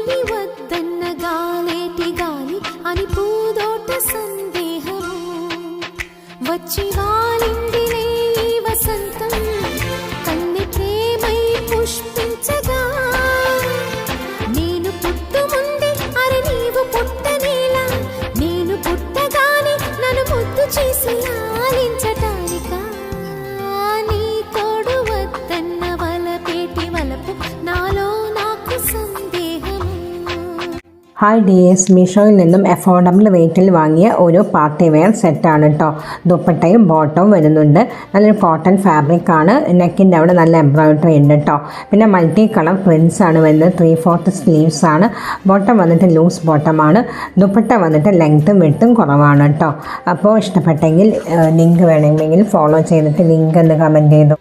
గాలి వద్దన్న గాలేటి గాలి అని పూదోట సందేహము వచ్చి వాలిందిలే ఈ వసంతం కన్నె ప్రేమై పుష్పించగా నేను పుట్టు ముందే అరే నీవు పుట్టనేలా నేను పుట్టగానే నన్ను ముద్దు చేసి లాలించటానికా నీ తోడు వద్దన్న వలపేటి వలపు నాలో నాకు సందేహము. ഹായ് ഡിയേഴ്സ്, മീഷോയിൽ നിന്നും അഫോർഡബിൾ റേറ്റിൽ വാങ്ങിയ ഒരു പാർട്ടി വെയർ സെറ്റാണ് കേട്ടോ. ദുപ്പട്ടയും ബോട്ടവും വരുന്നുണ്ട്. നല്ലൊരു കോട്ടൺ ഫാബ്രിക്കാണ്. നെക്കിൻ്റെ അവിടെ നല്ല എംബ്രോയിഡറി ഉണ്ട് കേട്ടോ. പിന്നെ മൾട്ടി കളർ പ്രിൻസ് ആണ് വരുന്നത്. 3/4 സ്ലീവ്സ് ആണ്. ബോട്ടം വന്നിട്ട് ലൂസ് ബോട്ടമാണ്. ദുപ്പട്ട വന്നിട്ട് ലെങ്ത്തും വിട്ടും കുറവാണ് കേട്ടോ. അപ്പോൾ ഇഷ്ടപ്പെട്ടെങ്കിൽ ലിങ്ക് വേണമെങ്കിൽ ഫോളോ ചെയ്തിട്ട് ലിങ്ക് എന്ന് കമൻറ്റ് ചെയ്തു.